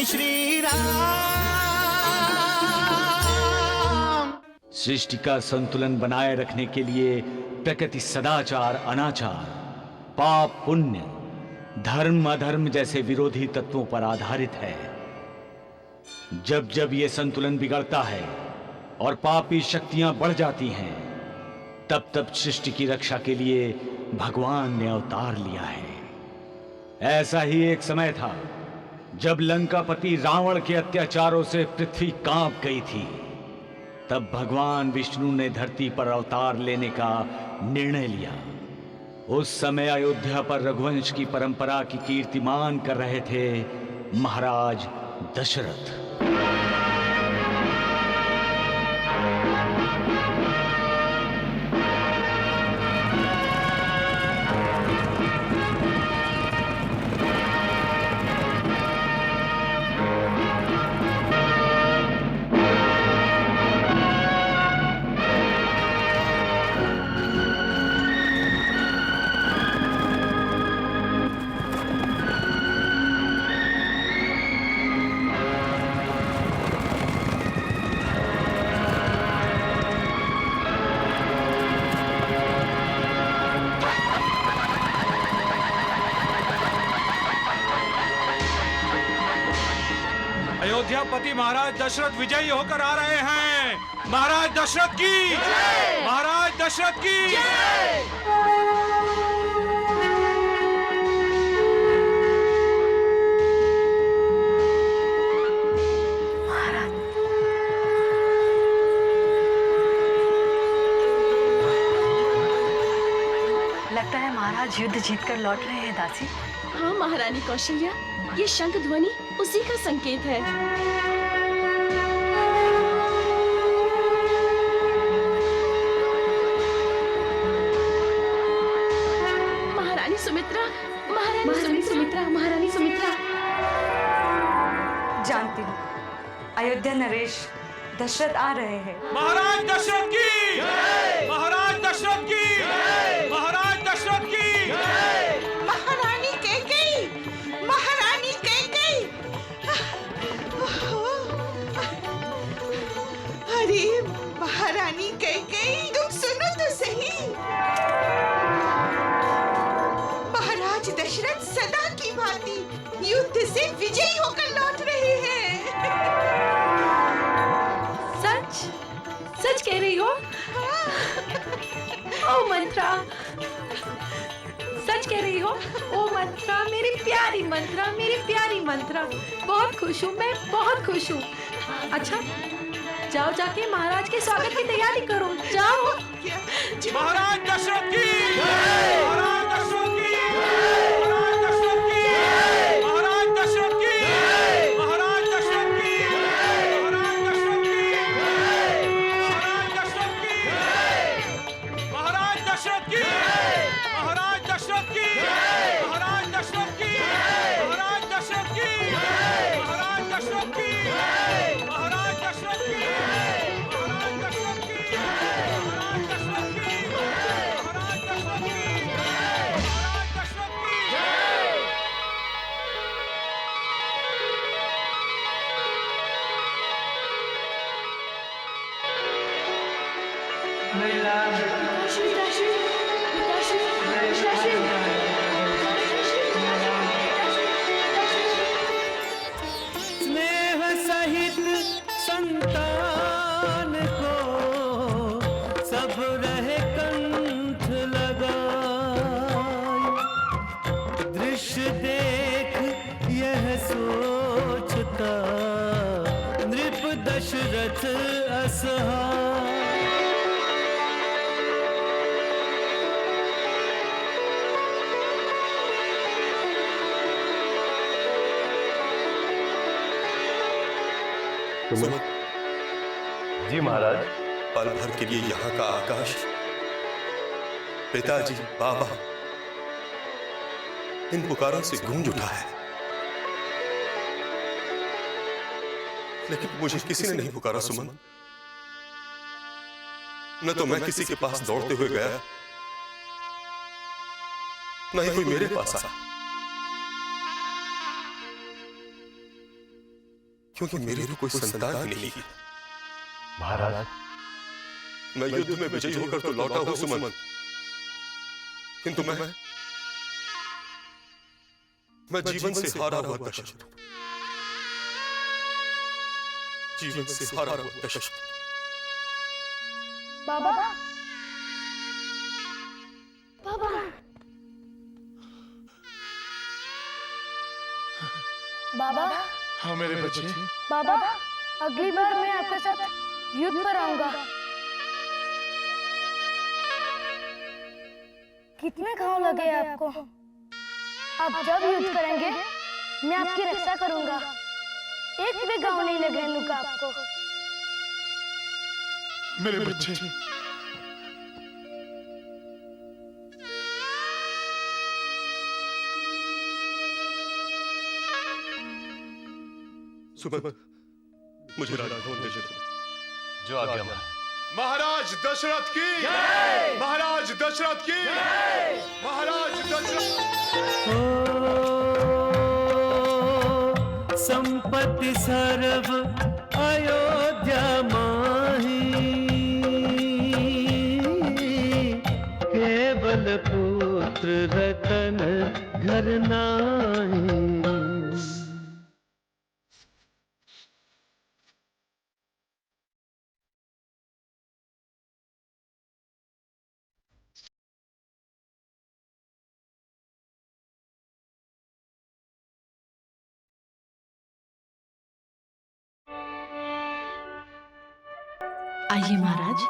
जय श्री राम। सृष्टि का संतुलन बनाए रखने के लिए प्रकृति सदाचार, अनाचार, पाप पुण्य, धर्म अधर्म जैसे विरोधी तत्वों पर आधारित है। जब जब ये संतुलन बिगड़ता है और पापी शक्तियां बढ़ जाती हैं, तब तब सृष्टि की रक्षा के लिए भगवान ने अवतार लिया है। ऐसा ही एक समय था जब लंकापति रावण के अत्याचारों से पृथ्वी कांप गई थी। तब भगवान विष्णु ने धरती पर अवतार लेने का निर्णय लिया। उस समय अयोध्या पर रघुवंश की परंपरा की कीर्तिमान कर रहे थे महाराज दशरथ। अयोध्यापति महाराज दशरथ विजयी होकर आ रहे हैं। महाराज दशरथ की जय! महाराज दशरथ की जय! महाराज, लगता है महाराज युद्ध जीतकर लौट रहे हैं दासी। हाँ महारानी कौशल्या, ये शंख ध्वनि उसी का संकेत है। महारानी सुमित्रा, महारानी सुमित्रा, महारानी सुमित्रा। जानती हूँ, अयोध्या नरेश दशरथ आ रहे हैं। महाराज दशरथ की जय! महाराज दशरथ की जय! महाराज दशरथ की जय! महारानी कैकेयी, महारानी कैकेयी। अरे महारानी कैकेयी, तुम सुनो तो सही। महाराज दशरथ सदा की भांति युद्ध से विजयी होकर लौट रहे हैं। सच सच कह रही हो? ओ मंत्रा, सच कह रही हो? ओ मंत्रा, मेरी प्यारी मंत्रा, मेरी प्यारी मंत्रा, बहुत खुश हूँ मैं, बहुत खुश हूँ। अच्छा, जाओ जाके महाराज के स्वागत की तैयारी करो, जाओ। महाराज दशरथ की जय! महाराज दशरथ की जय! महाराज दशरथ की जय! महाराज दशरथ की जय! महाराज दशरथ की जय! महाराज दशरथ की जय! महाराज दशरथ की जय! महाराज दशरथ की जय! महाराज दशरथ की जय! महाराज दशरथ की जय! महाराज दशरथ की जय! महाराज दशरथ की जय! महाराज दशरथ की जय! महाराज दशरथ की स्नेह सहित संतान को सब रहे कंठ लगाए। दृश्य देख यह सोचता नृप दशरथ असहाय। सुमन। जी महाराज। पल भर के लिए यहाँ का आकाश पिताजी, बाबा इन पुकारों से गूंज उठा है, लेकिन मुझे किसी ने नहीं पुकारा सुमन। न तो मैं किसी के पास दौड़ते हुए गया, न ही कोई मेरे पास आया। क्योंकि मेरी तो कोई संतान ही नहीं। महाराज, मैं युद्ध में विजयी होकर तो लौटा हूं सुमन, किंतु मैं जीवन से हारा हुआ दशरथ, जीवन से हारा हुआ दशरथ। बाबा, बाबा, बाबा। हाँ मेरे बच्चे। बाबा, अगली बार मैं आपके साथ युद्ध पर आऊंगा। कितने घाव लगे आपको? आप जब युद्ध करेंगे मैं आपकी रक्षा करूंगा। एक भी घाव नहीं लगने दूंगा आपको। मेरे बच्चे। सुमन, मुझे राजभवन ले चलो। जो आज्ञा महाराज दशरथ की, महाराज दशरथ की, महाराज दशरथ। संपत्ति सर्व अयोध्या माही, केवल पुत्र रतन घर नाही। आइए महाराज।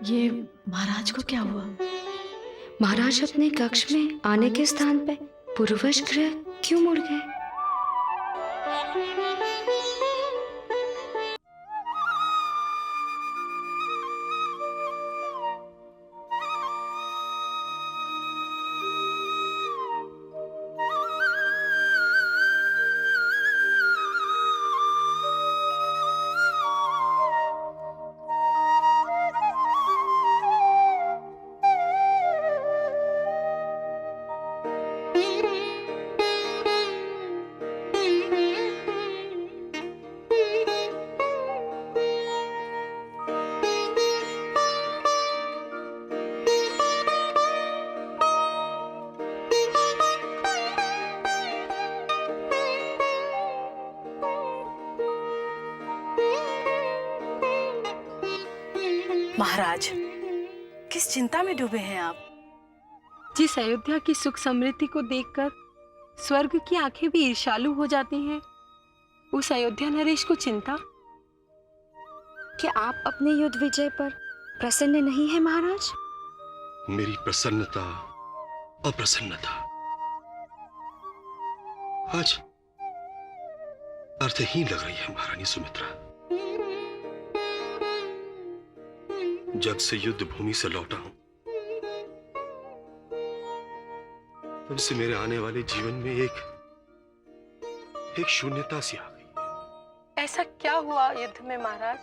ये महाराज को क्या हुआ? महाराज अपने कक्ष में आने के स्थान पे पूर्ववश गृह क्यों मुड़ गए? महाराज, किस चिंता में डूबे हैं आप? जिस अयोध्या की सुख समृद्धि को देखकर स्वर्ग की आंखें भी ईर्ष्यालु हो जाती हैं, उस अयोध्या नरेश को चिंता? क्या आप अपने युद्ध विजय पर प्रसन्न नहीं हैं महाराज? मेरी प्रसन्नता अप्रसन्नता आज अर्थहीन लग रही है महारानी सुमित्रा। जब से युद्ध भूमि से लौटा हूं, तब से मेरे आने वाले जीवन में एक शून्यता सी आ गई। ऐसा क्या हुआ युद्ध में महाराज?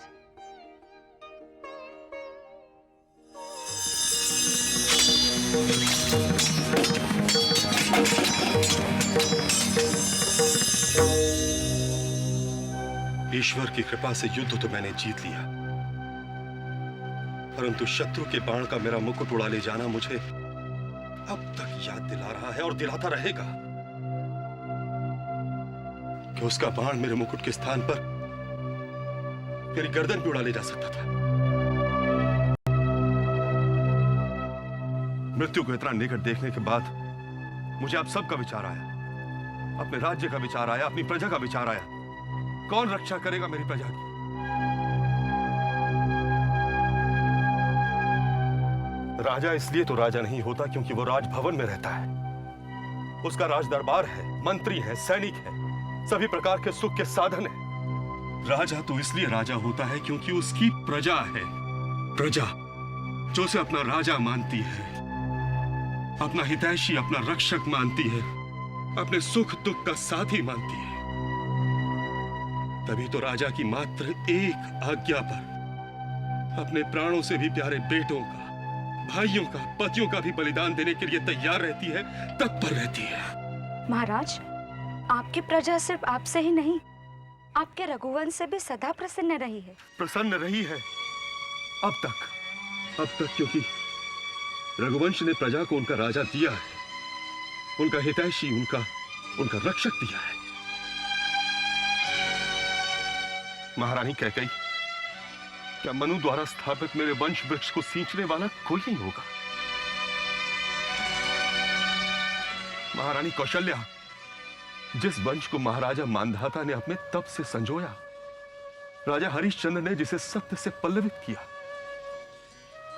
ईश्वर की कृपा से युद्ध तो मैंने जीत लिया, परंतु शत्रु के बाण का मेरा मुकुट उड़ा ले जाना मुझे अब तक याद दिला रहा है और दिलाता रहेगा कि उसका बाण मेरे मुकुट के स्थान पर मेरी गर्दन भी उड़ा ले जा सकता था। मृत्यु को इतना निकट देखने के बाद मुझे अब सबका विचार आया, अपने राज्य का विचार आया, अपनी प्रजा का विचार आया। कौन रक्षा करेगा मेरी प्रजा की? राजा इसलिए तो राजा नहीं होता क्योंकि वो राजभवन में रहता है। उसका राज दरबार है, मंत्री है, सैनिक है, सभी प्रकार के सुख के साधन है। राजा तो इसलिए राजा होता है क्योंकि उसकी प्रजा है, प्रजा जो उसे अपना राजा मानती है, अपना हितैषी, अपना रक्षक मानती है, अपने सुख दुख का साथी मानती है। तभी तो राजा की मात्र एक आज्ञा पर अपने प्राणों से भी प्यारे बेटों का, भाइयों का, पतियों का भी बलिदान देने के लिए तैयार रहती है, तत्पर रहती है। महाराज, आपकी प्रजा सिर्फ आपसे ही नहीं, आपके रघुवंश से भी सदा प्रसन्न रही है। प्रसन्न रही है अब तक क्योंकि रघुवंश ने प्रजा को उनका राजा दिया है, उनका हितैषी, उनका रक्षक दिया है। महारानी कैकेयी, क्या मनु द्वारा स्थापित मेरे वंश वृक्ष को सींचने वाला कोई नहीं होगा? महारानी कौशल्या, जिस वंश को महाराजा मांधाता ने अपने तप से संजोया, राजा हरिश्चंद्र ने जिसे सत्य से पल्लवित किया,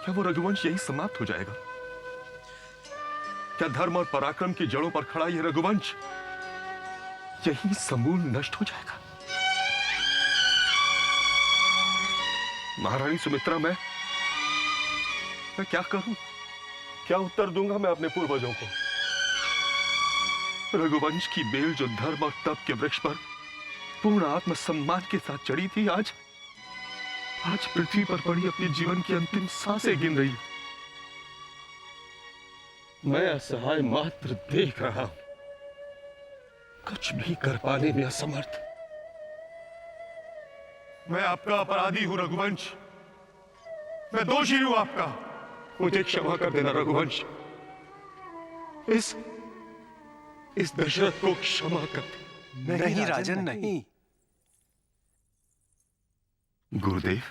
क्या वो रघुवंश यही समाप्त हो जाएगा? क्या धर्म और पराक्रम की जड़ों पर खड़ा यह रघुवंश यही समूल नष्ट हो जाएगा? महारानी सुमित्रा, मैं क्या करूं? क्या उत्तर दूंगा मैं अपने पूर्वजों को? रघुवंश की बेल जो धर्म और तप के वृक्ष पर पूर्ण आत्मसम्मान के साथ चढ़ी थी, आज पृथ्वी पर पड़ी अपनी जीवन की अंतिम सांसें गिन रही। मैं असहाय मात्र देख रहा हूं, कुछ भी कर पाने में असमर्थ। मैं आपका अपराधी हूं रघुवंश, मैं दोषी हूं आपका। मुझे क्षमा कर देना रघुवंश, इस दशरथ को क्षमा कर दे। नहीं राजन, नहीं। गुरुदेव,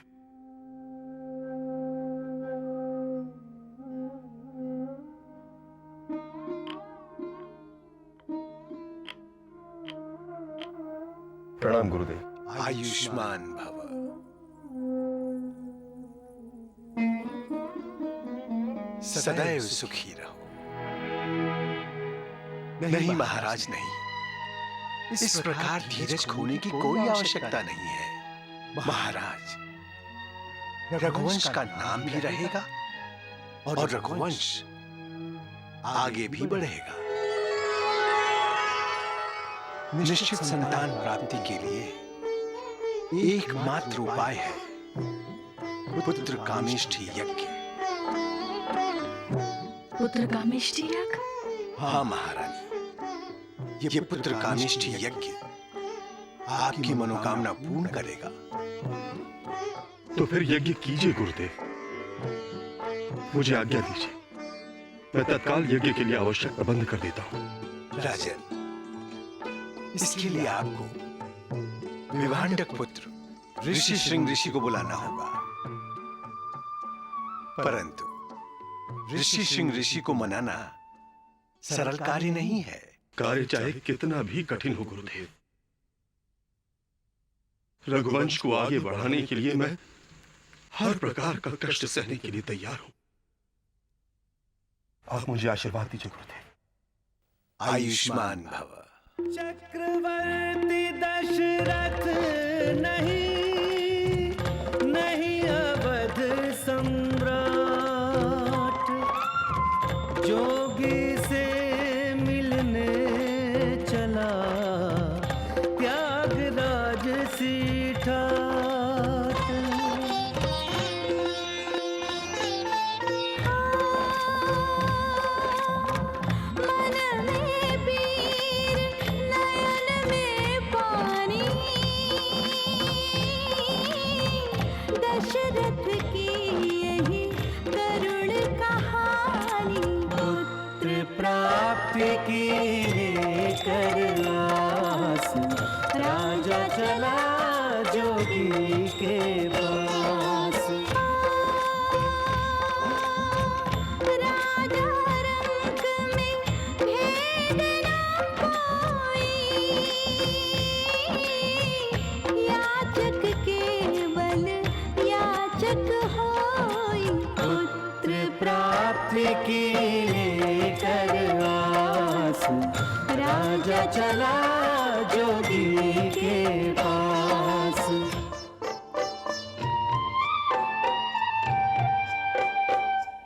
प्रणाम गुरुदेव। आयुष्मान भव। सदैव सुखी रहो। नहीं महाराज, नहीं। इस प्रकार धीरज खोने की कोई आवश्यकता नहीं है। महाराज, रघुवंश का नाम भी रहेगा और रघुवंश आगे भी बढ़ेगा। निश्चित संतान प्राप्ति के लिए एकमात्र उपाय है पुत्र कामेष्ठी यज्ञ। पुत्र कामेष्ठी यज्ञ? हाँ महारानी, ये पुत्र कामेष्ठी यज्ञ आपकी मनोकामना पूर्ण करेगा। तो फिर यज्ञ कीजिए गुरुदेव, मुझे आज्ञा दीजिए, मैं तत्काल यज्ञ के लिए आवश्यक प्रबंध कर देता हूं। राजन, इसके लिए आपको विभांडक पुत्र ऋषि श्रृंग ऋषि को बुलाना होगा, परंतु ऋषि श्रृंग ऋषि को मनाना सरल कार्य नहीं है। कार्य चाहे कितना भी कठिन हो गुरुदेव, रघुवंश को आगे बढ़ाने के लिए मैं हर प्रकार का कष्ट सहने के लिए तैयार हूं। आप मुझे आशीर्वाद दीजिए गुरुदेव। आयुष्मान भव। चक्रवर्ती दशरथ नहीं अवध सम्राट, जोगी से मिलने चला त्यागराज सीठाट। मन में पीर, नयन में पानी, दशरथ की यही करुण कहानी। पुत्र प्राप्ति की लेकर आस, राजा चला जोगी के पास। राजा रंग में भेद न कोई, याचक केवल याचक होई। पुत्र प्राप्ति की लेकर आस, राजा चला जोगी के पास।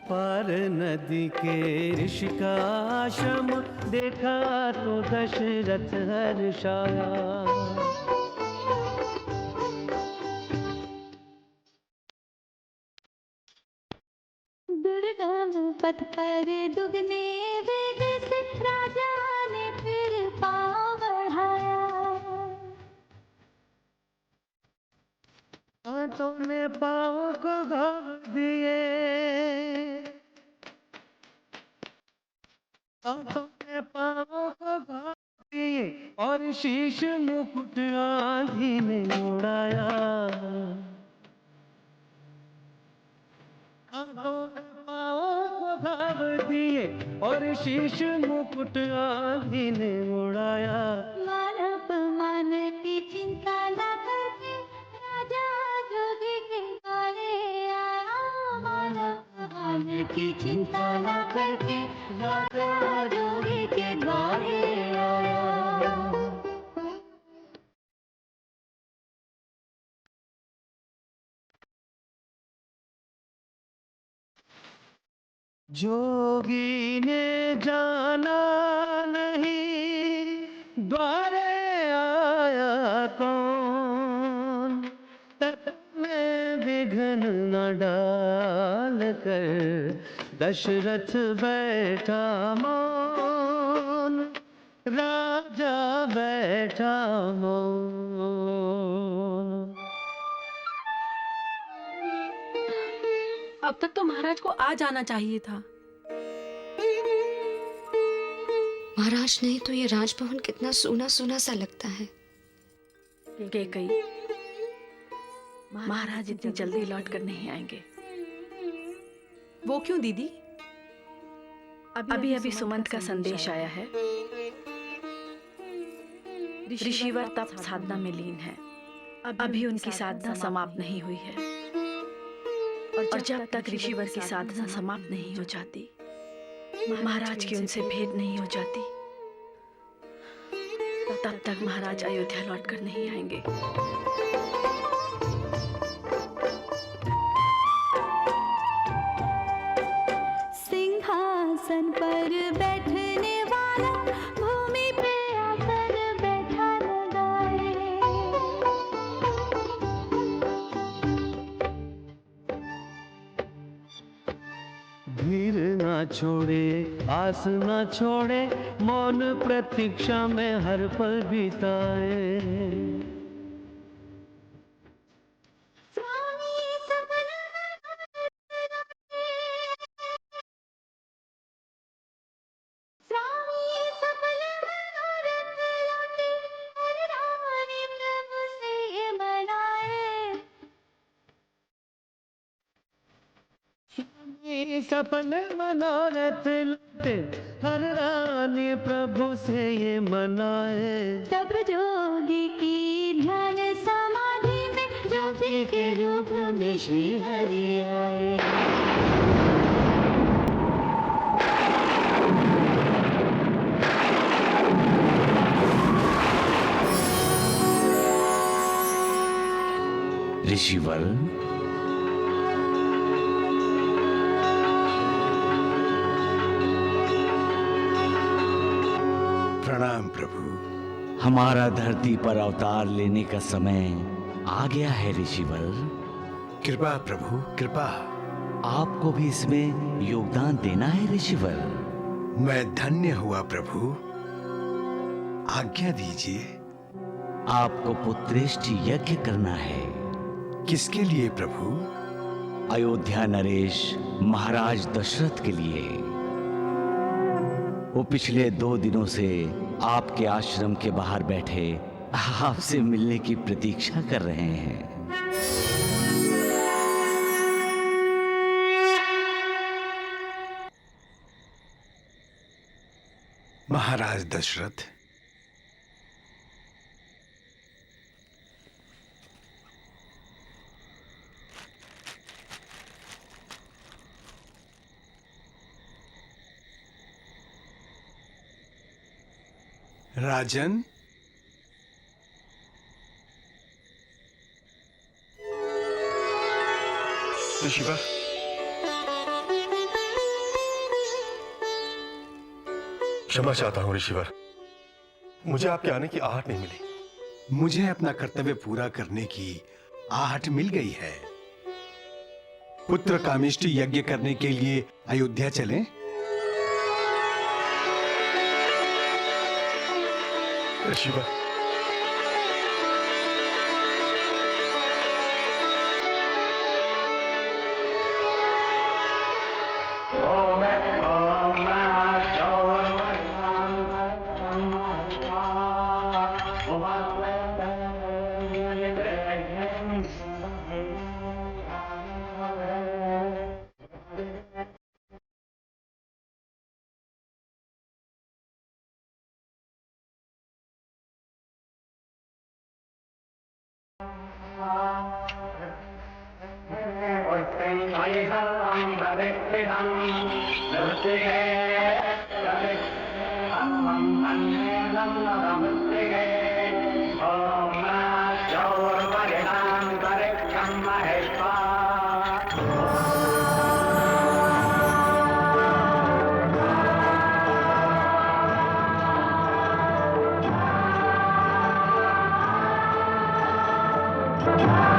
पार नदी के ऋषि का आश्रम देखा तो दशरथ हर्षाया। दुर्गम पथ पर दुगने वेग से राजा ने फिर पाँव बढ़ाया। तुमने पाँव को घाव दिए, तुमने पाँव को घाव दिए और शीश मुकुट आंधी ने उड़ाया। तुमने पाँव को घाव दिए और शीश मुकुट आंधी ने उड़ाया। मानव मान की चिंता न करके राजा जोगी के द्वारे आया। मानव मान की चिंता न करके राजा जोगी के द्वारे आया। जोगी ने जाना नहीं द्वारे आया कौन, तब में विघ्न न डाल कर दशरथ बैठा मौन, राजा बैठा मौन। अब तक तो महाराज को आ जाना चाहिए था। महाराज नहीं तो ये राजभवन कितना सूना सूना सा लगता है। कैकेयी, महाराज इतनी जल्दी लौट कर नहीं आएंगे। वो क्यों दीदी? अभी अभी सुमंत का संदेश आया है। ऋषिवर तप साधना में लीन है। अभी उनकी साधना समाप्त नहीं हुई है और जब तक ऋषिवर की साधना समाप्त नहीं हो जाती, महाराज की उनसे भेंट नहीं हो जाती, तब तक महाराज अयोध्या लौट कर नहीं आएंगे। सिंहासन पर बैठने वाला भूमि पे आकर बैठा लगाए। धीर ना छोड़े आस ना छोड़े, मौन प्रतीक्षा में हर पल बिताए। सपन मनोरथ लौटे, हर रानी प्रभु से ये मनाए। तब जोगी की ध्यान समाधि में जोगी के रूप में श्री हरि आए। ऋषिवर, प्रणाम प्रभु। हमारा धरती पर अवतार लेने का समय आ गया है ऋषिवर। कृपा प्रभु कृपा। आपको भी इसमें योगदान देना है ऋषिवर। मैं धन्य हुआ प्रभु, आज्ञा दीजिए। आपको पुत्रेष्टि यज्ञ करना है। किसके लिए प्रभु? अयोध्या नरेश महाराज दशरथ के लिए। वो पिछले 2 दिनों से आपके आश्रम के बाहर बैठे आपसे मिलने की प्रतीक्षा कर रहे हैं। महाराज दशरथ, राजन, ऋषिवर, क्षमा चाहता हूं ऋषिवर, मुझे आपके आने की आहट नहीं मिली। मुझे अपना कर्तव्य पूरा करने की आहट मिल गई है। पुत्र कामेष्टि यज्ञ करने के लिए अयोध्या चलें? ऋषिवर, Thank you.